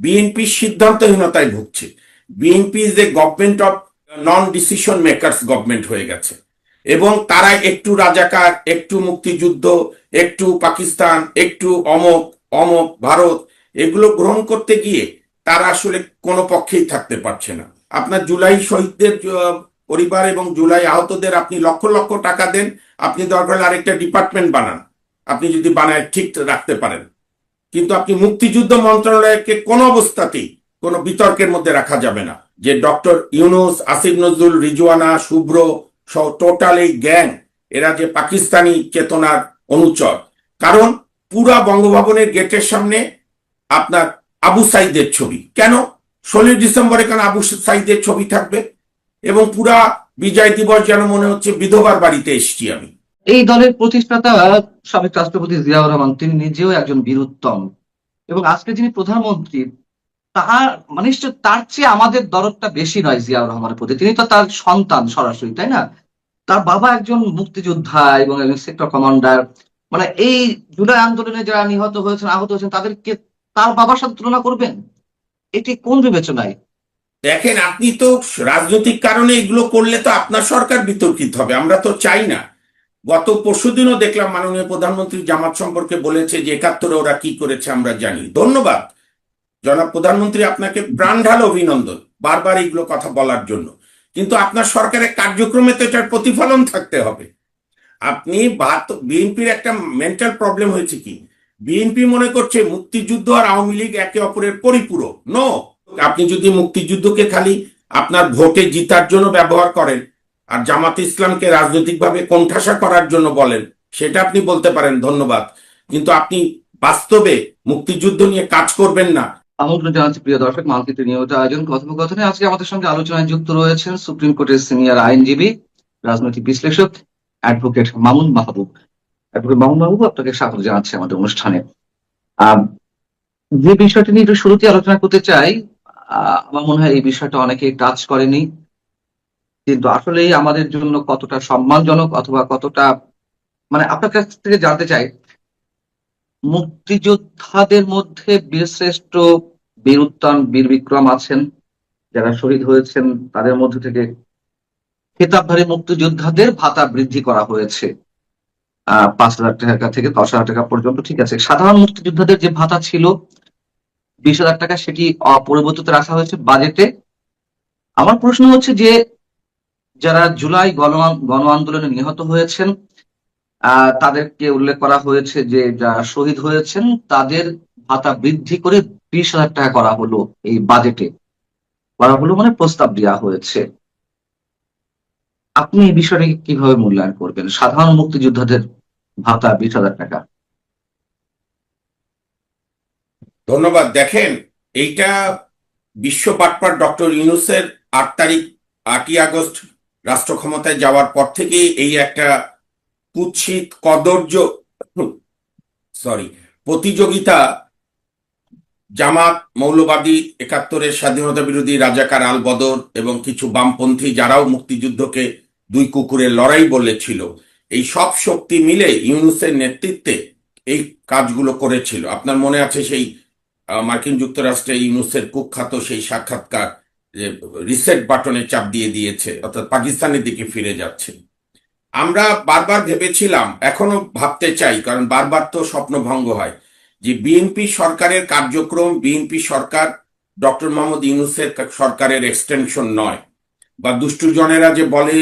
BNP সিদ্ধান্তহীনতায় ভুগছে। BNP is a government of non decision makers government হয়ে গেছে, এবং তারা একটু রাজাকার, একটু মুক্তিযুদ্ধ, একটু পাকিস্তান, একটু অমক অমক ভারত, এগুলো গ্রহণ করতে গিয়ে তারা আসলে কোনো পক্ষেই থাকতে পারছে না। আপনার জুলাই শহীদদের পরিবার এবং জুলাই আহতদের আপনি লক্ষ লক্ষ টাকা দেন, আপনি দরকার হলে আরেকটা ডিপার্টমেন্ট বানান, আপনি যদি বানায় ঠিক রাখতে পারেন। কিন্তু আপনি মুক্তিযুদ্ধ মন্ত্রণালয়কে কোনো অবস্থাতেই কোনো বিতর্কের মধ্যে রাখা যাবে না, যে ডক্টর ইউনুস, আসিফ নজরুল, রিজওয়ানা, শুভ্র সহ টোটাল এই গ্যাং, এরা যে পাকিস্তানি চেতনার অনুচর। কারণ পুরা বঙ্গভবনের গেটের সামনে আপনার আবু সাইদের ছবি, কেন 16 ডিসেম্বরে কেন আবু সাইদের ছবি থাকবে? এবং পুরা বিজয় দিবস যেন মনে হচ্ছে বিধবার বাড়িতে এসছি আমি। এই দলের প্রতিষ্ঠাতা সাবেক রাষ্ট্রপতি জিয়াউর রহমান, তিনি নিজেও একজন বীরুত্তম, এবং আজকে যিনি প্রধানমন্ত্রী, তাহার মানে তার চেয়ে আমাদের দরদটা বেশি নয় জিয়াউর রহমানের প্রতি। তিনি তো তার সন্তান সরাসরি, তাই না? তার বাবা একজন মুক্তিযোদ্ধা এবং একজন সেক্টর কমান্ডার। মানে এই জুলাই আন্দোলনে যারা নিহত হয়েছেন, আহত হয়েছেন, তাদেরকে তার বাবার সাথে তুলনা করবেন? এটি কোন বিবেচনায়? দেখেন, আপনি তো রাজনৈতিক কারণে এগুলো করলে তো আপনার সরকার বিতর্কিত হবে, আমরা তো চাই না। গত পরশুদিনও দেখলাম মাননীয় প্রধানমন্ত্রী জামাত সম্পর্কে বলেছে যে 71-এ ওরা কি করেছে আমরা জানি। ধন্যবাদ জনাব প্রধানমন্ত্রী, আপনাকে প্রাণ ঢাল অভিনন্দন বারবার এইগুলো কথা বলার জন্য। কিন্তু আপনার সরকারের কার্যক্রমে তো এটার প্রতিফলন থাকতে হবে। আপনি বিএনপির একটা মেন্টাল প্রবলেম হয়েছে কি, বিএনপি মনে করছে মুক্তিযুদ্ধ আর আওয়ামী লীগ একে অপরের পরিপূরক। নো, আপনি যদি মুক্তিযুদ্ধকে খালি আপনার ভোটে জিতার জন্য ব্যবহার করেন আর জামাত ইসলামকে রাজনৈতিকভাবে কোণঠাসা করার জন্য বলেন, সেটা আপনি বলতে পারেন ধন্যবাদ, কিন্তু আপনি বাস্তবে মুক্তিযুদ্ধ নিয়ে কাজ করবেন না। আমন্ত্রণ জানাচ্ছি প্রিয় দর্শক, মালকিত নিয়মিত আয়োজন কথোপকথনে। আজকে আমাদের সঙ্গে আলোচনায় যুক্ত রয়েছেন সুপ্রিম কোর্টের সিনিয়র আইনজীবী, রাজনৈতিক বিশ্লেষক, অ্যাডভোকেট মামুন মাহবুব। অ্যাডভোকেট মামুন মাহবুব, আপনাকে স্বাগত জানাচ্ছি আমাদের অনুষ্ঠানে। যে বিষয়টি নিয়ে একটু শুরুতে আলোচনা করতে চাই, আমার মনে হয় এই বিষয়টা অনেকেই টাচ করেনি, কিন্তু আসলেই আমাদের জন্য কতটা সম্মানজনক অথবা কতটা, মানে আপনার কাছ থেকে জানতে চাই, মুক্তিযোদ্ধাদের মধ্যে বীরশ্রেষ্ঠ, বীর উত্তম, বীর বিক্রম আছেন যারা শহীদ হয়েছেন, তাদের মধ্যে থেকে খেতাবধারী মুক্তিযোদ্ধাদের ভাতা বৃদ্ধি করা হয়েছে 5,000 টাকা থেকে 10,000 টাকা পর্যন্ত। ঠিক আছে, সাধারণ মুক্তিযোদ্ধাদের যে ভাতা ছিল 20,000 টাকা, সেটি অপরিবর্তিত রাখা হয়েছে বাজেটে। আমার প্রশ্ন হচ্ছে যে যারা জুলাই গণ আন্দোলনে নিহত হয়েছেন, তাদেরকে উল্লেখ করা হয়েছে যে যারা শহীদ হয়েছেন তাদের ভাতা বৃদ্ধি করে 20,000 টাকা করা হলো, এই বাজেটে করা হলো, মানে প্রস্তাব দেওয়া হয়েছে। আপনি এই বিষয়টাকে কিভাবে মূল্যায়ন করবেন, সাধারণ মুক্তিযোদ্ধাদের ভাতা 20,000 টাকা? ধন্যবাদ। দেখেন, এইটা বিশ্ব বাটপার ডক্টর ইউনূসের 8ই আগস্ট রাষ্ট্র ক্ষমতায় যাওয়ার পর থেকে এই একটা কুৎসিত কদর্য প্রতিযোগিতা জামাত, মৌলবাদী, 71-এর স্বাধীনতা বিরোধী রাজাকার আল বদর এবং কিছু বামপন্থী যারাও মুক্তিযুদ্ধকে দুই কুকুরের লড়াই বলেছিল, এই সব শক্তি মিলে ইউনূসের নেতৃত্বে এই কাজগুলো করেছিল। আপনার মনে আছে সেই মার্কিন যুক্তরাষ্ট্রে ইউনূসের কুখ্যাত সেই সাক্ষাৎকার, যে রিসেট বাটনে চাপ দিয়ে দিয়েছে, অর্থাৎ পাকিস্তানের দিকে ফিরে যাচ্ছে। আমরা বারবার ভেবেছিলাম, এখনো ভাবতে চাই, কারণ বারবার তো স্বপ্নভঙ্গ হয়, যে বিএনপি সরকারের কার্যক্রম, বিএনপি সরকার ডক্টর মোহাম্মদ ইউনূসের সরকারের এক্সটেনশন নয়। বা দুষ্টুজনেরা যে বলে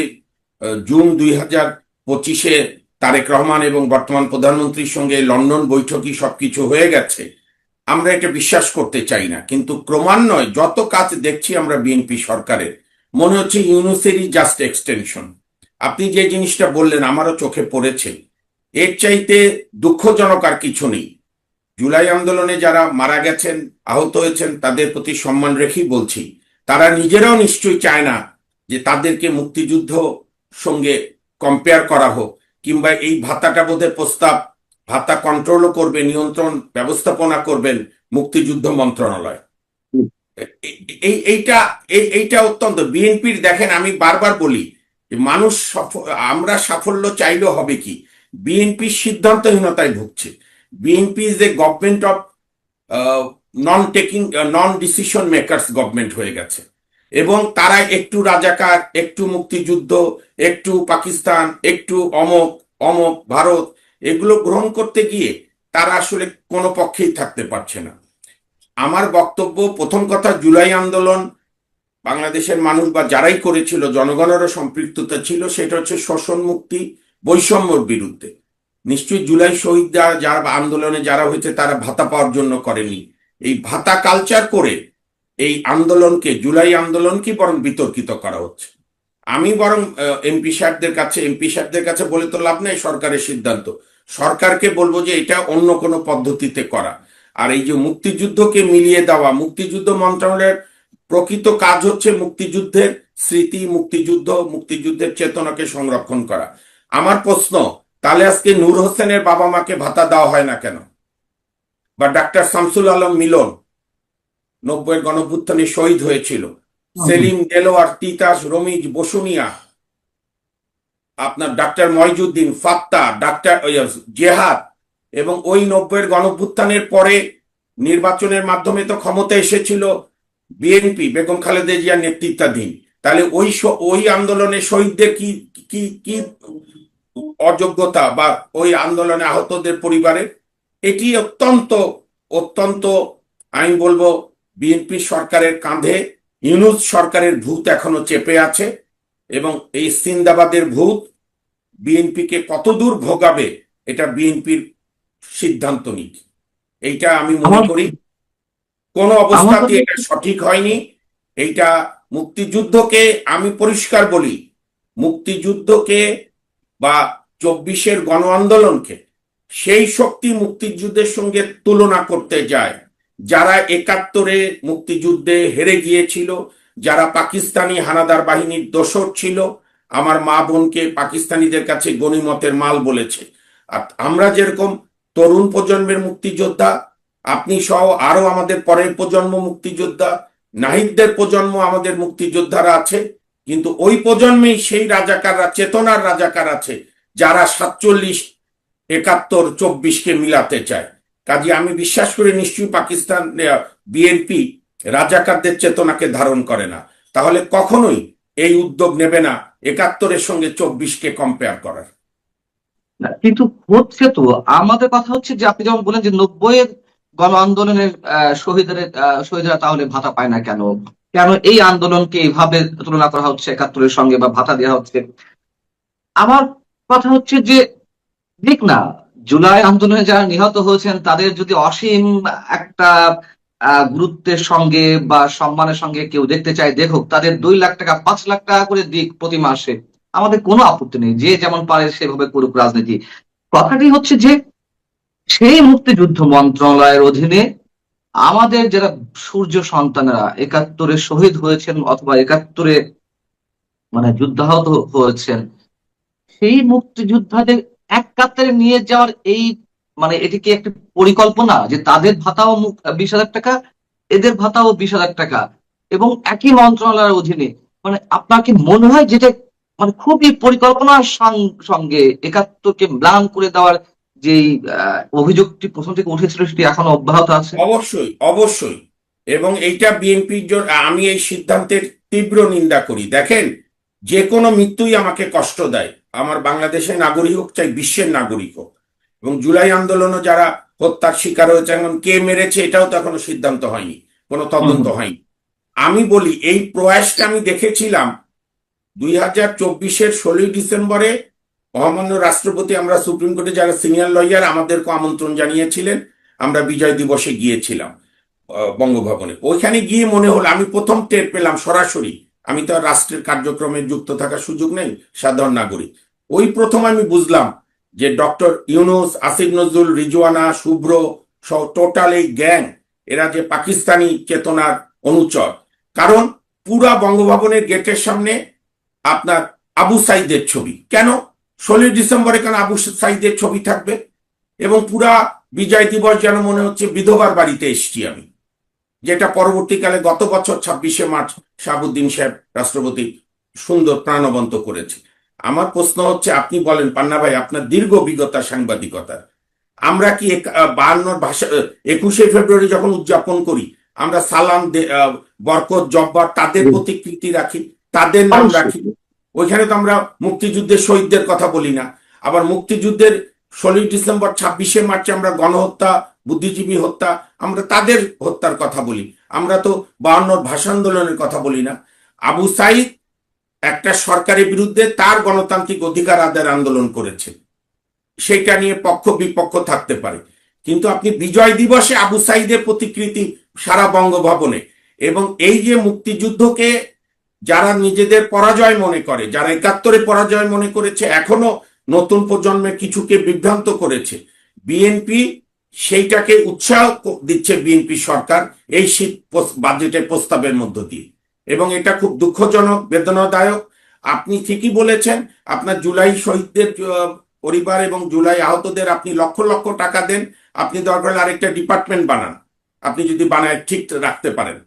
জুন 2025-এ তারেক রহমান এবং বর্তমান প্রধানমন্ত্রীর সঙ্গে লন্ডন বৈঠকই সবকিছু হয়ে গেছে, আমরা এটা বিশ্বাস করতে চাই না। কিন্তু ক্রমান্বয়ে যত কাজ দেখছি আমরা বিএনপি সরকারের, মনে হচ্ছে ইউনূসেরই জাস্ট এক্সটেনশন। আপনি যে জিনিসটা বললেন আমারও চোখে পড়েছে, এর চাইতে দুঃখজনক আর কিছু নেই। জুলাই আন্দোলনে যারা মারা গেছেন, আহত হয়েছেন, তাদের প্রতি সম্মান রেখেই বলছি, তারা নিজেরাও নিশ্চয়ই চায় না যে তাদেরকে মুক্তিযুদ্ধ সঙ্গে কম্পেয়ার করা হোক, কিংবা এই ভাতাটা বোধের প্রস্তাব, ভাতা কন্ট্রোলও করবে, নিয়ন্ত্রণ ব্যবস্থাপনা করবেন মুক্তিযুদ্ধ মন্ত্রণালয়। এইটা এইটা অত্যন্ত বিএনপির, দেখেন আমি বারবার বলি, মানুষ আমরা সাফল্য চাইলেও হবে কি, বিএনপি সিদ্ধান্তহীনতায় ভুগছে। BNP is a government of non decision makers government হয়ে গেছে, এবং তারা একটু রাজাকার, একটু মুক্তিযুদ্ধ, একটু পাকিস্তান, একটু অমক অমক ভারত, এগুলো গ্রহণ করতে গিয়ে তারা আসলে কোনো পক্ষেই থাকতে পারছে না। আমার বক্তব্য, প্রথম কথা, জুলাই আন্দোলন বাংলাদেশের মানুষ বা যারাই করেছিল, জনগণেরও সম্পৃক্ততা ছিল, সেটা হচ্ছে শোষণ মুক্তি, বৈষম্যর বিরুদ্ধে। নিশ্চয়ই জুলাই শহীদ যারা আন্দোলনে যারা হয়েছে তারা ভাতা পাওয়ার জন্য করেনি। এই ভাতা কালচার করে এই আন্দোলনকে, জুলাই আন্দোলনকে বরং বিতর্কিত করা হচ্ছে। আমি বরং এমপি সাহেবদের কাছে বলে তো লাভ নাই, সরকারের সিদ্ধান্ত, সরকারকে বলবো যে এটা অন্য কোনো পদ্ধতিতে করা। আর এই যে মুক্তিযুদ্ধকে মিলিয়ে দেওয়া, মুক্তিযুদ্ধ মন্ত্রণালয়ের প্রকৃত কাজ হচ্ছে মুক্তিযুদ্ধের স্মৃতি, মুক্তিযুদ্ধের চেতনাকে সংরক্ষণ করা। আমার প্রশ্ন, তাহলে আজকে নূর হোসেনের বাবা মাকে ভাতা দেওয়া হয় না কেন? বা ডাক্তার শামসুল আলম মিলন 90-এর গণঅভ্যুত্থানে শহীদ হয়েছিল, সেলিম, দেলোয়ার, তিতাস, রমিজ, বসুনিয়া, আপনার ডাক্তার ময়জুদ্দিন, ফাত্তা, ডাক্তার জেহাদ, এবং ওই 90-এর গণঅভ্যুত্থানের পরে নির্বাচনের মাধ্যমে তো ক্ষমতা এসেছিল বিএনপি, বেগম খালেদা জিয়ার নেতৃত্বাধীন। তাহলে ওই আন্দোলনে শহীদদের কি কি কি অযোগ্যতা, বা ওই আন্দোলনে আহতদের পরিবারের, এটি অত্যন্ত অত্যন্ত, আমি বলবো, বিএনপি সরকারের কাঁধে ইউনূস সরকারের ভূত এখনো চেপে আছে, এবং এই সিন্দাবাদের ভূত বিএনপিকে কতদূর ভোগাবে এটা বিএনপির সিদ্ধান্ত নিক। এইটা আমি মনে করি কোন অবস্থাতে এটা সঠিক হয়নি। এইটা মুক্তিযুদ্ধকে, আমি পরিষ্কার বলি, মুক্তিযুদ্ধকে বা 24-এর গণ আন্দোলনকে সেই শক্তি মুক্তিযুদ্ধের সঙ্গে তুলনা করতে যায় যারা 71-এ মুক্তিযুদ্ধে হেরে গিয়েছিল, যারা পাকিস্তানি হানাদার বাহিনীর দোসর ছিল, আমার মা বোনকে পাকিস্তানিদের কাছে গনিমতের মাল বলেছে। আর আমরা যেরকম তরুণ প্রজন্মের মুক্তিযোদ্ধা, আপনি সহ আরো আমাদের পরের প্রজন্ম মুক্তিযোদ্ধা, নাহিদদের প্রজন্ম আমাদের মুক্তিযোদ্ধারা আছে, কিন্তু ওই প্রজন্মেই সেই রাজাকাররা, চেতনার রাজাকার আছে যারা 47, 71, 24-কে মিলাতে চায়। কাজে আমি বিশ্বাস করি নিশ্চয়ই পাকিস্তান, বিএনপি রাজাকারদের চেতনাকে ধারণ করে না, তাহলে কখনোই এই উদ্যোগ নেবে না 71-এর সঙ্গে 24-কে কম্পেয়ার করার। না, কিন্তু হচ্ছে তো, আমাদের কথা হচ্ছে যে আপনি যেমন বলেন যে 90-এর গণ আন্দোলনের শহীদরা তাহলে ভাতা পায় না কেন, কেন এই আন্দোলনকে এইভাবে তুলনা করা হচ্ছে 71-এর সঙ্গে বা ভাতা দেওয়া হচ্ছে। আমার কথা হচ্ছে যে ঠিক না, জুলাই আন্দোলনে যারা নিহত হয়েছেন তাদের যদি অসীম একটা গুরুত্বের সঙ্গে বা সম্মানের সঙ্গে কেউ দেখতে চায়, দেখুক, তাদের 2 লাখ টাকা 5 লাখ টাকা করে দিক প্রতি মাসে, আমাদের কোনো আপত্তি নেই, যে যেমন পারে সেভাবে করুক রাজনীতি। কথাটি হচ্ছে যে সেই মুক্তিযুদ্ধ মন্ত্রণালয়ের অধীনে আমাদের যারা সূর্য সন্তানেরা 71-এ শহীদ হয়েছেন অথবা 71-এ মানে যুদ্ধাহত হয়েছেন, সেই মুক্তিযোদ্ধাদের এক কাতারে নিয়ে যাওয়ার এই মানে এটি কি একটা পরিকল্পনা যে তাদের ভাতাও 20,000 টাকা, এদের ভাতাও 20,000 টাকা, এবং একই মন্ত্রণালয়ের অধীনে? মানে আপনার কি মনে হয় যেটা মানে খুবই পরিকল্পনার সঙ্গে 71-কে ম্লান করে দেওয়ার যে অভিযোগটি প্রথম থেকে উঠেছিল সেটি এখনো অব্যাহত আছে? অবশ্যই, অবশ্যই। এবং এইটা বিএনপির জন্য আমি এই সিদ্ধান্তের তীব্র নিন্দা করি। দেখেন, যে কোনো মৃত্যুই আমাকে কষ্ট দেয়, আমার বাংলাদেশের নাগরিক হোক চাই বিশ্বের নাগরিক হোক। এবং জুলাই আন্দোলনও যারা হত্যার শিকার হয়েছে, এখন কে মেরেছে এটাও তো এখনো সিদ্ধান্ত হয়নি, কোনো তদন্ত হয়নি। আমি বলি, এই প্রয়াসটা আমি দেখেছিলাম 2024-এর 16ই ডিসেম্বরে মহামান্য রাষ্ট্রপতি, আমরা সুপ্রিম কোর্টে যারা সিনিয়র লয়ার, আমাদেরকে আমন্ত্রণ জানিয়েছিলেন, আমরা বিজয় দিবসে গিয়েছিলাম বঙ্গভবনে। ওইখানে গিয়ে মনে হলো, আমি প্রথম টের পেলাম সরাসরি, আমি তো আর রাষ্ট্রের কার্যক্রমে যুক্ত থাকার সুযোগ নেই, সাধারণ নাগরিক। ওই প্রথম আমি বুঝলাম যে ডক্টর ইউনূস, আসিফ নজরুল, রিজওয়ানা, শুভ্র সহ টোটাল এই গ্যাং, এরা যে পাকিস্তানি চেতনার অনুচর। কারণ পুরা বঙ্গভবনের গেটের সামনে আপনার আবু সাইদের ছবি, কেন 16 ডিসেম্বরে কেন আবু সাইদের ছবি থাকবে? এবং পুরা বিজয় দিবস যেন মনে হচ্ছে বিধবার বাড়িতে এসছি আমি, যেটা পরবর্তীকালে গত বছর 26শে মার্চ শাহাবুদ্দিন সাহেব রাষ্ট্রপতি সুন্দর প্রাণবন্ত করেছে। আমার প্রশ্ন হচ্ছে, আপনি বলেন পান্না ভাই, আপনার দীর্ঘ অভিজ্ঞতা সাংবাদিকতার, আমরা কি 52 ভাষা 21শে ফেব্রুয়ারি যখন উদযাপন করি, আমরা সালাম বরকত জব্বার তাদের প্রতিকৃতি রাখি, তাদের নাম রাখি। ওইখানে তো আমরা মুক্তিযুদ্ধের শহীদদের কথা বলি না। আবার মুক্তিযুদ্ধের 16 ডিসেম্বর 26শে মার্চে আমরা গণহত্যা, বুদ্ধিজীবী হত্যা, আমরা তাদের হত্যার কথা বলি। আমরা তো 52 ভাষা আন্দোলনের কথা বলি না। আবু সাইদ একটা সরকারের বিরুদ্ধে তার গণতান্ত্রিক অধিকার আদায়ের আন্দোলন করেছে, সেটা নিয়ে পক্ষ বিপক্ষ থাকতে পারে, কিন্তু আপনি বিজয় দিবসে আবু সাইদের প্রতিকৃতি সারা বঙ্গভবনে, এবং এই যে মুক্তিযুদ্ধকে যারা নিজেদের পরাজয় মনে করে, যারা 71-এ পরাজয় মনে করেছে, এখনো নতুন প্রজন্মের কিছুকে বিভ্রান্ত করেছে, বিএনপি সেইটাকে উৎসাহ দিচ্ছে, বিএনপি সরকার এই বাজেটের প্রস্তাবের মধ্য দিয়ে। এবং এটা খুব দুঃখজনক, বেদনাদায়ক। আপনি ঠিকই বলেছেন, আপনার জুলাই শহীদদের পরিবার এবং জুলাই আহতদের আপনি লক্ষ লক্ষ টাকা দেন, আপনি দরকার হলে আরেকটা ডিপার্টমেন্ট বানান, আপনি যদি বানায় ঠিক রাখতে পারেন।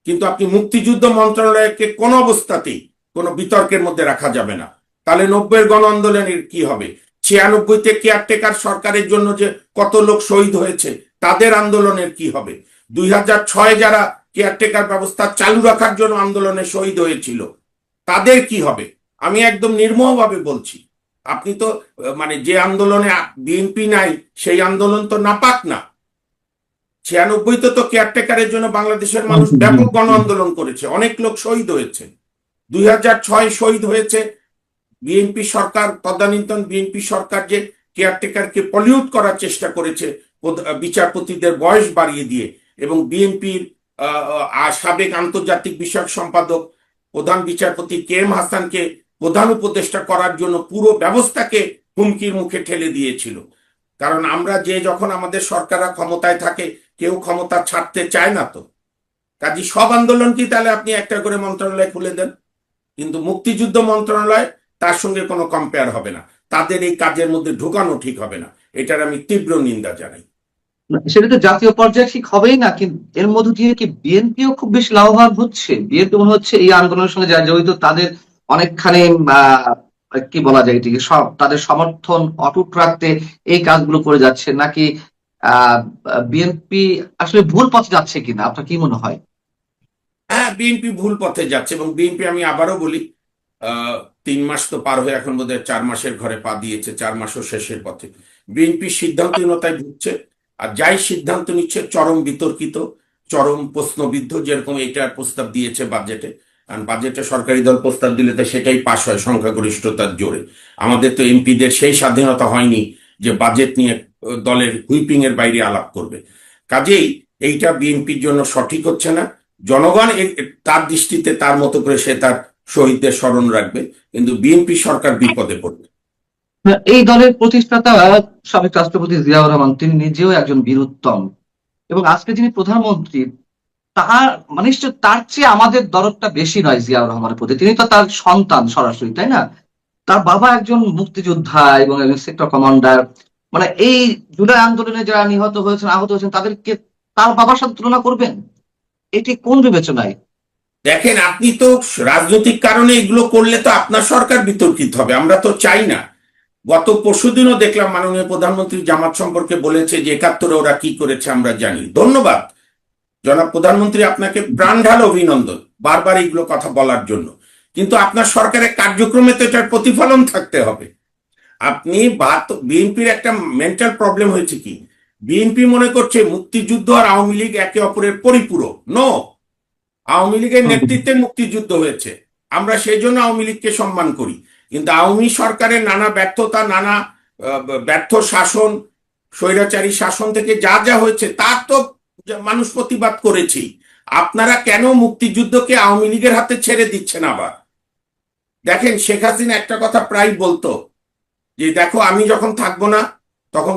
কিন্তু আপনি মুক্তিযুদ্ধ মন্ত্রণালয়কে কোন অবস্থাতেই কোনো বিতর্কের মধ্যে রাখা যাবে না। তাহলে 90-এর গণ আন্দোলনের কি হবে? 96-তে কেয়ারটেকার সরকারের জন্য যে কত লোক শহীদ হয়েছে, তাদের আন্দোলনের কি হবে? 2006 যারা কেয়ারটেকার ব্যবস্থা চালু রাখার জন্য আন্দোলনে শহীদ হয়েছিল, তাদের কি হবে? আমি একদম নির্মমভাবে বলছি, আপনি তো মানে যে আন্দোলনে বিএনপি নাই, সেই আন্দোলন তো নাপাক না। 96-তে তো কেয়ারটেকারের জন্য বাংলাদেশের মানুষ ব্যাপক গণ আন্দোলন করেছে, অনেক লোক শহীদ হয়েছে। 2006 শহীদ হয়েছে বিএনপি সরকার, তদানীন্তন বিএনপি সরকার যে কেয়ারটেকারকে পলিউট করার চেষ্টা করেছে বিচারপতিদের বয়স বাড়িয়ে দিয়ে, এবং বিএনপির সাবেক আন্তর্জাতিক বিষয়ক সম্পাদক প্রধান বিচারপতি KM হাসানকে প্রধান উপদেষ্টা করার জন্য পুরো ব্যবস্থাকে হুমকির মুখে ঠেলে দিয়েছিল। কারণ আমরা যে যখন আমাদের সরকাররা ক্ষমতায় থাকে, কেউ ক্ষমতা ছাড়তে চায় না। তো কাজী সব আন্দোলন কি তাহলে আপনি একটা করে মন্ত্রণালয় খুলে দেন? কিন্তু মুক্তিযুদ্ধ মন্ত্রণালয় তার সঙ্গে কোনো কম্পেয়ার হবে না, তাদের এই কাজের মধ্যে ঢোকানো ঠিক হবে না, এটার আমি তীব্র নিন্দা জানাই। সেটা তো জাতীয় পর্যায়ে ঠিক হবেই না, কিন্তু এর মধ্য দিয়ে কি বিএনপিও খুব বেশি লাভবান হচ্ছে? বিএনপি মনে হচ্ছে এই আন্দোলনের সঙ্গে যারা জড়িত তাদের অনেকখানি কি বলা যায়, এটিকে সব তাদের সমর্থন অটুট রাখতে এই কাজগুলো করে যাচ্ছে, নাকি বিএনপি আসলে ভুল পথে যাচ্ছে কিনা, আপনার কি মনে হয়? হ্যাঁ, বিএনপি ভুল পথে যাচ্ছে, এবং বিএনপি, আমি আবারও বলি, 3 মাস তো পার হয়ে এখন বোধহয় 4 মাসের ঘরে পা দিয়েছে, 4 মাসও শেষের পথে। বিএনপি সিদ্ধান্তহীনতায় ভুগছে, আর যাই সিদ্ধান্ত নিচ্ছে চরম বিতর্কিত, চরম প্রশ্নবিদ্ধ। যেরকম এইটার প্রস্তাব দিয়েছে বাজেটে, কারণ বাজেটে সরকারি দল প্রস্তাব দিলে তো সেটাই পাশ হয় সংখ্যাগরিষ্ঠতার জোরে। আমাদের তো এমপিদের সেই স্বাধীনতা হয়নি যে বাজেট নিয়ে দলের হুইপিং এর বাইরে আলাপ করবে। কাজেই এইটা বিএনপির জন্য সঠিক হচ্ছে না। জনগণ তার দৃষ্টিতে তার মতো করে সে তার শহীদদের স্মরণ রাখবে, কিন্তু বিএনপি সরকার বিপদে পড়বে। এই দলের প্রতিষ্ঠাতা সাবেক রাষ্ট্রপতি জিয়াউর রহমান, তিনি নিজেও একজন বীরুত্তম, এবং আজকে যিনি প্রধানমন্ত্রী, তার মানে নিশ্চয় তার চেয়ে আমাদের দরদটা বেশি নয় জিয়াউর রহমানের প্রতি। তিনি তো তার সন্তান সরাসরি, তাই না? তার বাবা একজন মুক্তিযোদ্ধা এবং একজন সেক্টর কমান্ডার। মানে এই জুলাই আন্দোলনে যারা নিহত হয়েছেন, আহত হয়েছেন, তাদেরকে তার বাবার সাথে তুলনা করবেন? এটি কোন বিবেচনায়? দেখেন, আপনি তো রাজনৈতিক কারণে এগুলো করলে তো আপনার সরকার বিতর্কিত হবে, আমরা তো চাই না। গত পরশুদিনও দেখলাম মাননীয় প্রধানমন্ত্রী জামাত সম্পর্কে বলেছে যে 71-এ ওরা কি করেছে আমরা জানি। ধন্যবাদ জনাব প্রধানমন্ত্রী, আপনাকে প্রাণ ঢাল অভিনন্দন বারবার এইগুলো কথা বলার জন্য। কিন্তু আপনার সরকারের কার্যক্রমে তো এটার প্রতিফলন থাকতে হবে। আপনি বিএনপির একটা মেন্টাল প্রবলেম হয়েছে কি, বিএনপি মনে করছে মুক্তিযুদ্ধ আর আওয়ামী লীগ একে অপরের পরিপূরক। নো, আওয়ামী লীগের নেতৃত্বে মুক্তিযুদ্ধ হয়েছে, আমরা সেই জন্য আওয়ামী লীগকে সম্মান করি। কিন্তু আওয়ামী সরকারের নানা ব্যর্থতা, নানা ব্যর্থ শাসন, স্বৈরাচারী শাসন থেকে যা যা হয়েছে তার তো মানুষ প্রতিবাদ করেছি। আপনারা কেন মুক্তিযুদ্ধকে আওয়ামী লীগের হাতে ছেড়ে দিচ্ছেন? আবার দেখেন, শেখ হাসিনা একটা কথা প্রায় বলতো যে দেখো, আমি যখন থাকবো না তখন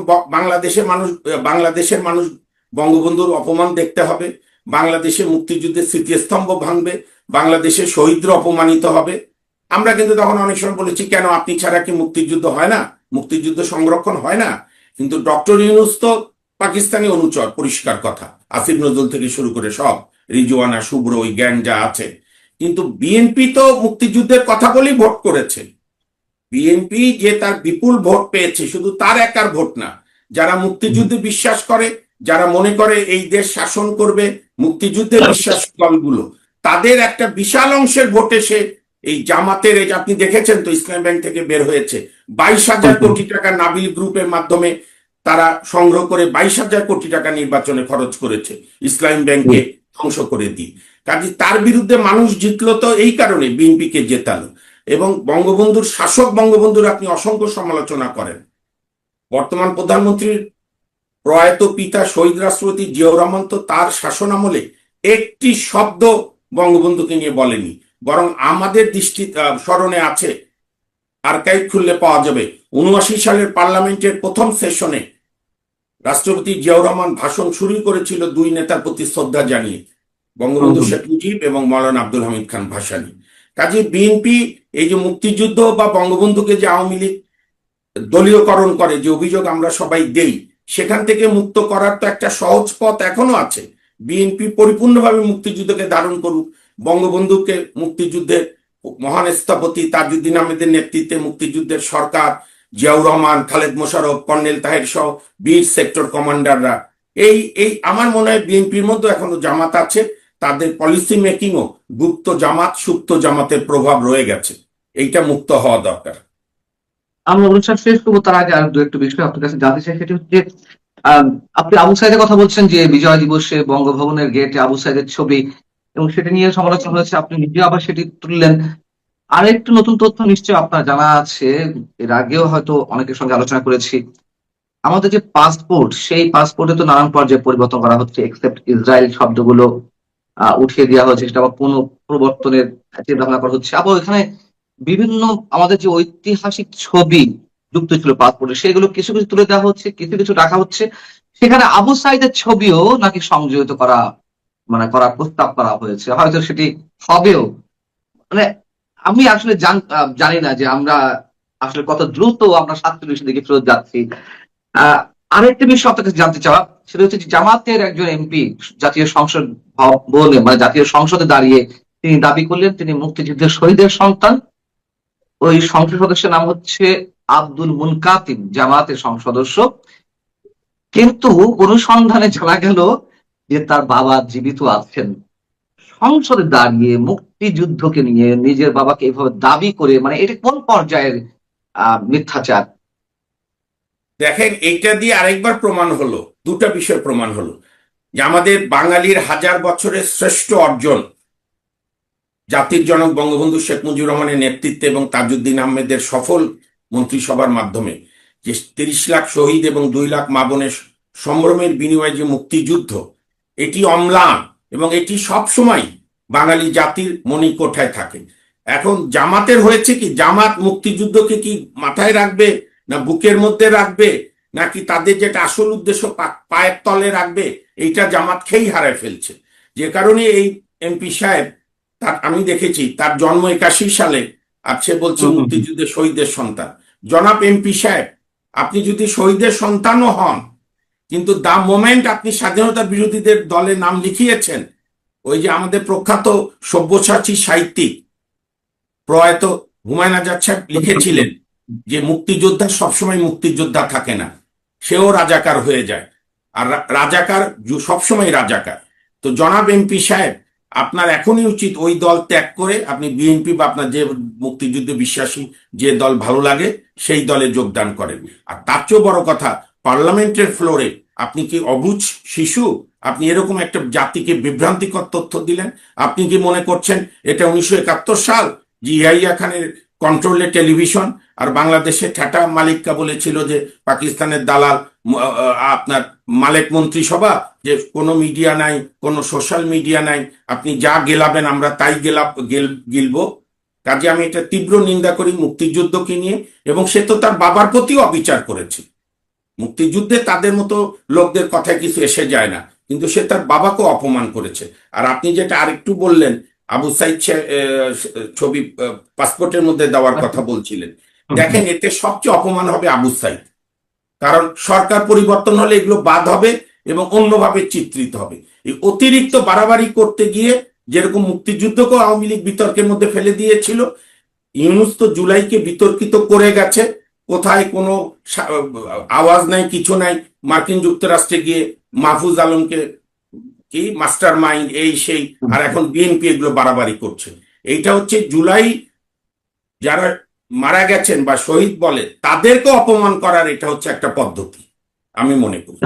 বাংলাদেশের মানুষ বঙ্গবন্ধুর অপমান দেখতে হবে, বাংলাদেশে মুক্তিযুদ্ধের স্মৃতিস্তম্ভ ভাঙবে, বাংলাদেশের শহীদরা অপমানিত হবে। আমরা কিন্তু তখন অনেক সময় বলেছি, কেন আপনি ছাড়া কি মুক্তিযুদ্ধ হয় না, মুক্তিযুদ্ধ সংরক্ষণ হয় না? কিন্তু ডক্টর ইউনূস তো পাকিস্তানি অনুচর, পরিষ্কার কথা, আসিফ নজরুল থেকে শুরু করে সব, রিজওয়ানা, শুভ্র, ওই গ্যাং যা আছে। কিন্তু বিএনপি তো মুক্তিযুদ্ধের কথা বলেই ভোট করেছে। বিএনপি যে তার বিপুল ভোট পেয়েছে, শুধু তার একার ভোট না, যারা মুক্তিযুদ্ধে বিশ্বাস করে, যারা মনে করে এই দেশ শাসন করবে মুক্তিযুদ্ধে বিশ্বাস দলগুলো, তাদের একটা বিশাল অংশের ভোটে সে এই জামাতের, এই যে আপনি দেখেছেন তো ইসলাম ব্যাংক থেকে বের হয়েছে 22,000 কোটি টাকা নাবিল গ্রুপের মাধ্যমে তারা সংগ্রহ করে 22,000 কোটি টাকা নির্বাচনে খরচ করেছে ইসলাম ব্যাংকে ধ্বংস করে দিয়ে। কাজে তার বিরুদ্ধে মানুষ জিতলো তো এই কারণে, বিএনপিকে জেতালো। এবং বঙ্গবন্ধুর শাসক বঙ্গবন্ধুর আপনি অসংখ্য সমালোচনা করেন। বর্তমান প্রধানমন্ত্রীর প্রয়াত পিতা শহীদ রাষ্ট্রপতি জিয়াউর রহমান তো তার শাসন আমলে একটি শব্দ বঙ্গবন্ধুকে নিয়ে বলেনি, বরং আমাদের দৃষ্টি স্মরণে আছে, আর্কাইভ খুললে পাওয়া যাবে, 79 সালের পার্লামেন্টের প্রথম সেশনে রাষ্ট্রপতি জিয়াউর রহমান ভাষণ শুরু করেছিল দুই নেতার প্রতি শ্রদ্ধা জানিয়ে, বঙ্গবন্ধু শেখ মুজিব এবং মৌলানা আব্দুল হামিদ খান ভাসানী। কাজে বিএনপি এই যে মুক্তিযুদ্ধ বা বঙ্গবন্ধুকে যে আওয়ামী লীগ দলীয়করণ করে, যে অভিযোগ আমরা সবাই দেই, সেখান থেকে মুক্ত করার তো একটা সহজ পথ এখনো আছে। বিএনপি পরিপূর্ণভাবে মুক্তিযুদ্ধকে ধারণ করুক, বঙ্গবন্ধুকে মুক্তিযুদ্ধের মহান স্থপতি তাজউদ্দিন আহমেদের নেতৃত্বে মুক্তিযুদ্ধের সরকার, জিয়াউর রহমান, খালেদ মোশাররফ, কর্নেল তাহের সহ বীর সেক্টর কমান্ডাররা, এই এই আমার মনে হয় বিএনপির মধ্যে এখনো জামাত আছে, তাদের পলিসি মেকিংও গুপ্ত জামাত সুপ্ত জামাতের প্রভাব রয়ে গেছে, এইটা মুক্ত হওয়া দরকার। আমরা অনুষ্ঠান শেষ করবো, তার আগে আর দু একটু বিষয় আপনার কাছে জানতে চাই। সেটি হচ্ছে আপনি আবু সাইদের কথা বলছেন যে বিজয় দিবসে বঙ্গভবনের গেটে আবু সাইদের ছবি, এবং সেটা নিয়ে সমালোচনা হয়েছে, আপনি নিজেও আবার সেটি তুললেন। আর একটু নতুন তথ্য নিশ্চয় আপনার জানা আছে, এর আগেও হয়তো অনেকের সঙ্গে আলোচনা করেছি। আমাদের যে পাসপোর্ট, সেই পাসপোর্টে তো নানান পর্যায়ে পরিবর্তন করা হচ্ছে, এক্সেপ্ট ইসরায়েল শব্দগুলো উঠিয়ে দেওয়া হচ্ছে, সেটা আবার পুনঃ প্রবর্তনের চিন্তা ভাবনা করা হচ্ছে। আবার এখানে বিভিন্ন আমাদের যে ঐতিহাসিক ছবি যুক্ত ছিল পাসপোর্টে, সেগুলো কিছু কিছু তুলে দেওয়া হচ্ছে, কিছু কিছু রাখা হচ্ছে। সেখানে আবু সাইদের ছবিও নাকি সংযোজিত করা, মানে করার প্রস্তাব করা হয়েছে, হয়তো সেটি হবেও। মানে আমি আসলে জানি না যে আমরা আসলে কত দ্রুত আমরা 47 দিকে ফেরত যাচ্ছি। আরেকটা বিষয় আপনার কাছে জানতে চাওয়া, সেটা হচ্ছে যে জামাতের একজন এমপি জাতীয় সংসদ ভবনে, মানে জাতীয় সংসদে দাঁড়িয়ে তিনি দাবি করলেন তিনি মুক্তিযুদ্ধের শহীদের সন্তান। ওই সংসদ সদস্যের নাম হচ্ছে আব্দুল মুনকাতিব, জামাতের সংসদ সদস্য। কিন্তু অনুসন্ধানে জানা গেল যে তার বাবা জীবিত আছেন। সংসদে দাঁড়িয়ে মুক্তিযুদ্ধকে নিয়ে নিজের বাবাকে এভাবে দাবি করে, মানে এটা কোন পর্যায়ের মিথ্যাচার? দেখেন, এইটা দিয়ে আরেকবার প্রমাণ হলো, দুটা বিষয় প্রমাণ হলো যে আমাদের বাঙালির হাজার বছরের শ্রেষ্ঠ অর্জন, জাতির জনক বঙ্গবন্ধু শেখ মুজিবুর রহমানের নেতৃত্বে এবং তাজউদ্দিন আহমেদের সফল মন্ত্রিসভার মাধ্যমে যে 30 লাখ শহীদ এবং 2 লাখ মা বোনের সম্ভ্রমের বিনিময়ে যে মুক্তিযুদ্ধ, এটি অম্লান এবং এটি সব সময় বাঙালি জাতির মণিকোঠায় থাকে। এখন জামাতের হয়েছে কি, জামাত মুক্তিযুদ্ধকে কি মাথায় রাখবে, না বুকের মধ্যে রাখবে, নাকি তাদের যেটা আসল উদ্দেশ্য পায়ের তলে রাখবে, এইটা জামাত খেয়েই হারায় ফেলছে। যে কারণে এই এমপি সাহেব, তার আমি দেখেছি তার জন্ম 81 সালে, আর সে বলছে মুক্তিযুদ্ধের শহীদের সন্তান। জনাব এমপি সাহেব, আপনি যদি শহীদের সন্তানও হন, কিন্তু দা মোমেন্ট আপনি স্বাধীনতা বিরোধীদের দলে নাম লিখিয়েছেন, ওই যে আমাদের প্রখ্যাত সব্যসাচী সাহিত্যিক প্রয়াত হুমায়ুন আজাদ সাহেব লিখেছিলেন যে মুক্তিযোদ্ধা সবসময় মুক্তিযোদ্ধা থাকে না, সেও রাজাকার হয়ে যায়, আর রাজাকার সবসময় রাজাকার। তো জনাব এমপি সাহেব, আপনার এখনই উচিত ওই দল ত্যাগ করে আপনি বিএনপি বা আপনার যে মুক্তিযুদ্ধে বিশ্বাসী যে দল ভালো লাগে সেই দলে যোগদান করেন। আর তার চেয়েও বড় কথা, পার্লামেন্টের ফ্লোরে আপনি কি অবুঝ শিশু? আপনি এরকম একটা জাতিকে বিভ্রান্তিকর তথ্য দিলেন। আপনি কি মনে করছেন এটা 1971 সাল যে ইয়াহিয়া খানের কন্ট্রোলে টেলিভিশন, আর বাংলাদেশে ঠাটা মালিককা বলেছিল যে পাকিস্তানের দালাল আপনার মালিক মন্ত্রিসভা, যে কোনো মিডিয়া নাই, কোনো সোশ্যাল মিডিয়া নাই, আপনি যা গেলাবেন আমরা তাই গিলবো। কাজে আমি এটা তীব্র নিন্দা করি মুক্তিযুদ্ধকে নিয়ে, এবং সে তো তার বাবার প্রতিও অবিচার করেছে। মুক্তিযুদ্ধে তাদের মতো লোকদের কথায় কিছু এসে যায় না, কিন্তু সে তার বাবাকেও অপমান করেছে। আর আপনি যেটা আরেকটু বললেন, আবু সাইদ ছবি পাসপোর্টের মধ্যে দেওয়ার কথা বলছিলেন, দেখেন এতে সবচেয়ে অপমান হবে আবু সাইদ, কারণ সরকার পরিবর্তন হলে এগুলো বাদ হবে এবং অন্যভাবে চিত্রিত হবে। এই অতিরিক্ত বাড়াবাড়ি করতে গিয়ে যেরকম মুক্তিযুদ্ধকেও আওয়ামী লীগ বিতর্কের মধ্যে ফেলে দিয়েছিল, ইউনূস তো জুলাইকে বিতর্কিত করে গেছে, কোথায় কোনো আওয়াজ নাই, কিছু নাই। মার্কিন যুক্তরাষ্ট্রে গিয়ে মাহফুজ আলমকে কি মাস্টার মাইন্ড এই সেই, আর এখন বিএনপি এগুলো বাড়াবাড়ি করছে। এইটা হচ্ছে জুলাই যারা মারা গেছেন বা শহীদ বলে তাদেরকে অপমান করার এটা হচ্ছে একটা পদ্ধতি, আমি মনে করি।